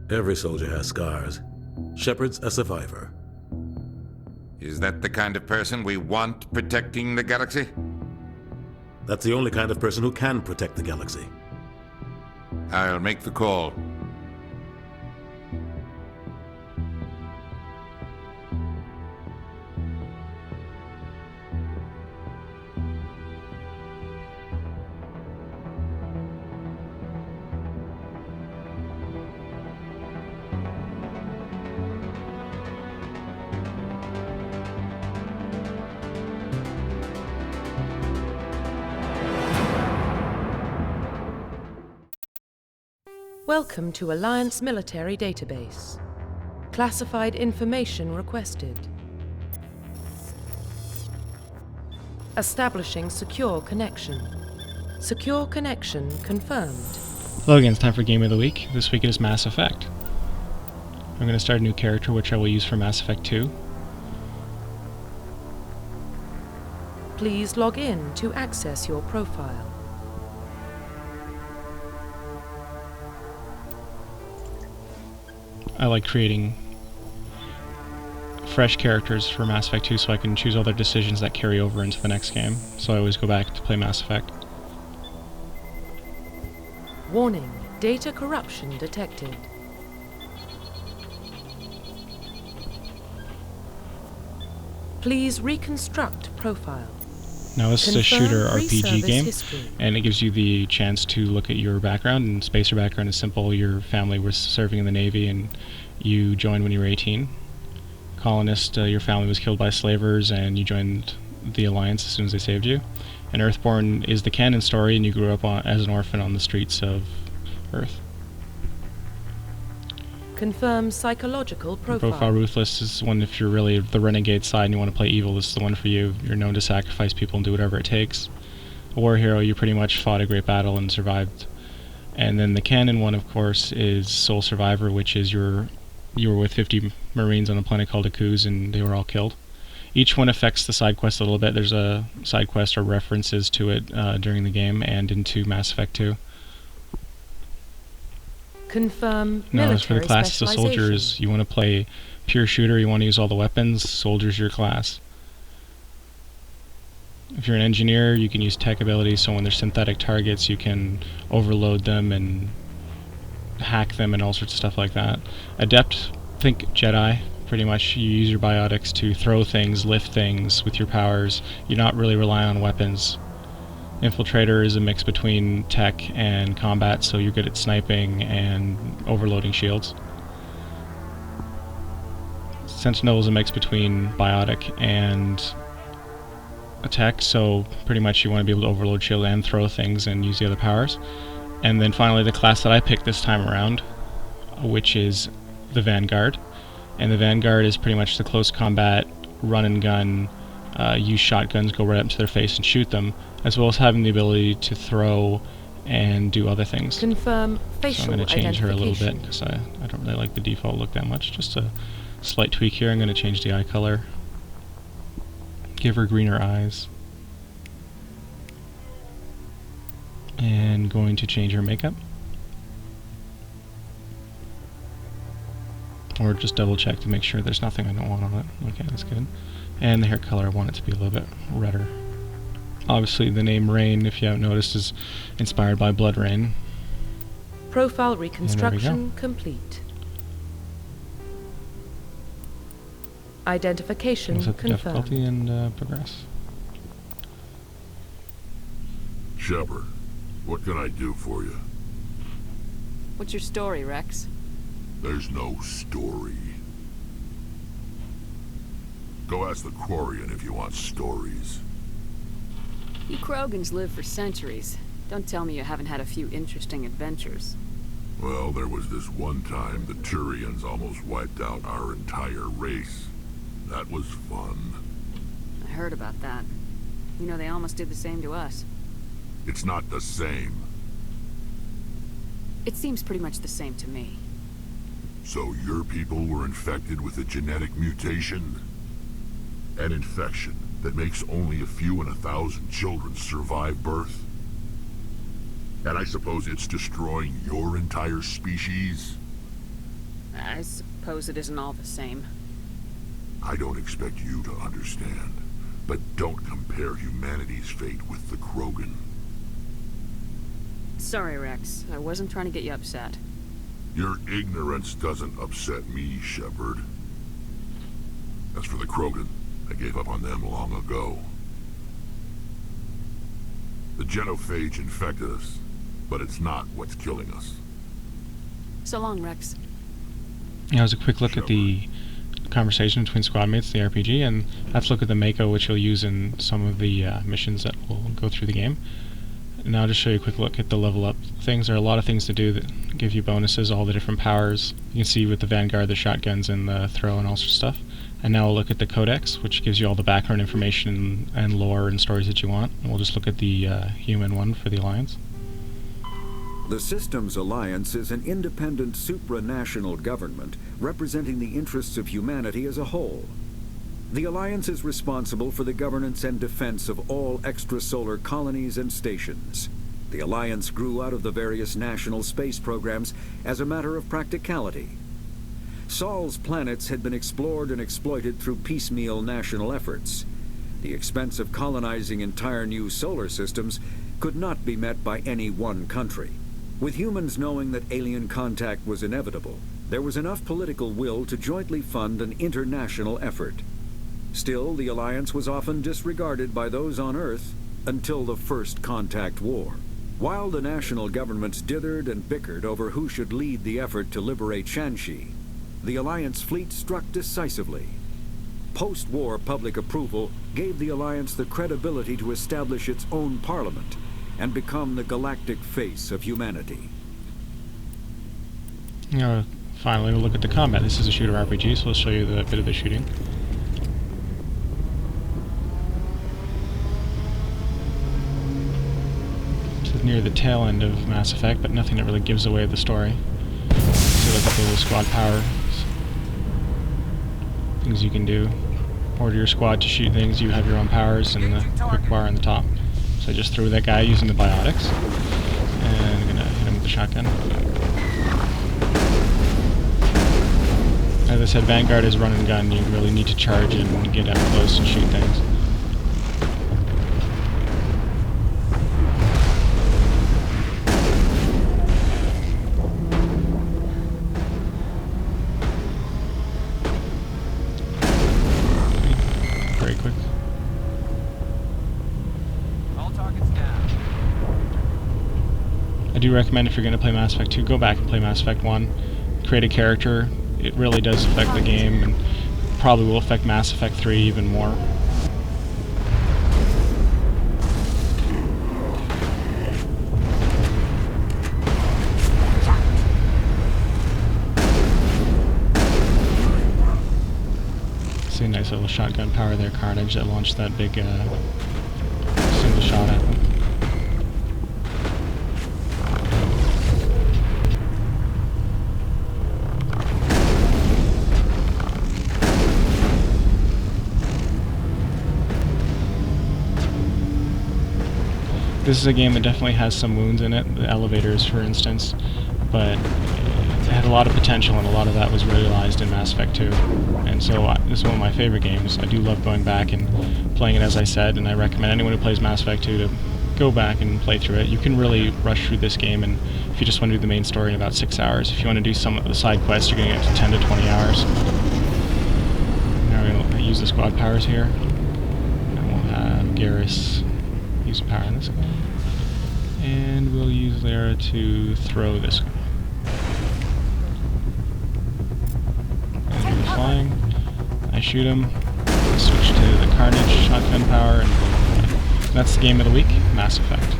Every soldier has scars. Shepard's a survivor. Is that the kind of person we want protecting the galaxy? That's the only kind of person who can protect the galaxy. I'll make the call. Welcome to Alliance Military Database. Classified information requested. Establishing secure connection. Secure connection confirmed. Hello again, it's time for Game of the Week. This week it is Mass Effect. I'm going to start a new character which I will use for Mass Effect 2. Please log in to access your profile. I like creating fresh characters for Mass Effect 2 so I can choose other decisions that carry over into the next game. So I always go back to play Mass Effect. Warning, data corruption detected. Please reconstruct profile. Now this is a Confirm shooter RPG pre-service game, history. and it gives you the chance to look at your background, and Spacer background is simple. Your family was serving in the Navy and you joined when you were 18. Colonist, your family was killed by slavers and you joined the Alliance as soon as they saved you. And Earthborn is the canon story, and you grew up as an orphan on the streets of Earth. Confirm psychological profile. Profile Ruthless is one if you're really the renegade side and you want to play evil, this is the one for you. You're known to sacrifice people and do whatever it takes. A war hero, you pretty much fought a great battle and survived. And then the canon one, of course, is Sole Survivor, which is you were with 50 Marines on a planet called Akuz and they were all killed. Each one affects the side quest a little bit. There's a side quest or references to it during the game and into Mass Effect 2. Confirm Now, as for the military classes of soldiers, specialization. you want to play pure shooter, you want to use all the weapons, soldier's your class. If you're an engineer, you can use tech abilities, so when there's synthetic targets, you can overload them and hack them and all sorts of stuff like that. Adept, think Jedi. Pretty much you use your biotics to throw things, lift things with your powers. You're not really relying on weapons. Infiltrator is a mix between tech and combat, so you're good at sniping and overloading shields. Sentinel is a mix between biotic and attack, so pretty much you want to be able to overload shield and throw things and use the other powers. And then finally the class that I picked this time around, which is the Vanguard. And the Vanguard is pretty much the close combat, run and gun, use shotguns, go right up to their face and shoot them, as well as having the ability to throw and do other things. Confirm So facial I'm going to change her a little bit identification. because I don't really like the default look that much. Just a slight tweak here. I'm going to change the eye color. Give her greener eyes. And going to change her makeup. Or just double check to make sure there's nothing I don't want on it. Okay, that's good. And the hair color, I want it to be a little bit redder. Obviously the name Rain, if you haven't noticed, is inspired by Blood Rain. Profile reconstruction complete. Identification Set the confirmed. difficulty and progress. Shepard, what can I do for you? What's your story, Rex? There's no story. Go ask the Quarian if you want stories. You Krogans live for centuries. Don't tell me you haven't had a few interesting adventures. Well, there was this one time the Turians almost wiped out our entire race. That was fun. I heard about that. You know, they almost did the same to us. It's not the same. It seems pretty much the same to me. So your people were infected with a genetic mutation? An infection that makes only a few in 1,000 children survive birth? And I suppose it's destroying your entire species? I suppose it isn't all the same. I don't expect you to understand, but don't compare humanity's fate with the Krogan. Sorry, Rex. I wasn't trying to get you upset. Your ignorance doesn't upset me, Shepard. As for the Krogan, I gave up on them long ago. The genophage infected us, but it's not what's killing us. So long, Rex. Yeah, was a quick look at the conversation between squad mates, the RPG, and let's look at the Mako, which you'll use in some of the missions that will go through the game. And now I'll just show you a quick look at the level up things. There are a lot of things to do that give you bonuses, all the different powers. You can see with the Vanguard, the shotguns, and the throw and all sorts of stuff. And now we'll look at the Codex, which gives you all the background information and lore and stories that you want. And we'll just look at the human one for the Alliance. The Systems Alliance is an independent supranational government representing the interests of humanity as a whole. The Alliance is responsible for the governance and defense of all extrasolar colonies and stations. The Alliance grew out of the various national space programs as a matter of practicality. Sol's planets had been explored and exploited through piecemeal national efforts. The expense of colonizing entire new solar systems could not be met by any one country. With humans knowing that alien contact was inevitable, there was enough political will to jointly fund an international effort. Still, the Alliance was often disregarded by those on Earth until the First Contact War. While the national governments dithered and bickered over who should lead the effort to liberate Shanxi, the Alliance fleet struck decisively. Post-war public approval gave the Alliance the credibility to establish its own parliament and become the galactic face of humanity. Finally, we'll look at the combat. This is a shooter RPG, so I'll show you a bit of the shooting. This is near the tail end of Mass Effect, but nothing that really gives away the story. So look at the little squad power. Things you can do. Order your squad to shoot things, you have your own powers, and the quick bar on the top. So I just threw that guy using the biotics, and I'm gonna hit him with the shotgun. As I said, Vanguard is run and gun. You really need to charge and get up close and shoot things. Very quick. I do recommend, if you're going to play Mass Effect 2, go back and play Mass Effect 1. Create a character. It really does affect the game, and probably will affect Mass Effect 3 even more. See a nice little shotgun power there, Carnage, that launched that big single shot at them. This is a game that definitely has some wounds in it, the elevators for instance, but it had a lot of potential, and a lot of that was realized in Mass Effect 2. And so this is one of my favorite games. I do love going back and playing it, as I said, and I recommend anyone who plays Mass Effect 2 to go back and play through it. You can really rush through this game, and if you just want to do the main story in about 6 hours. If you want to do some of the side quests, you're going to get to 10 to 20 hours. Now we're going to use the squad powers here, and we'll have Garrus use power on this guy. And we'll use Lara to throw this guy. And he's flying. I shoot him. I switch to the Carnage shotgun power, and that's the game of the week, Mass Effect.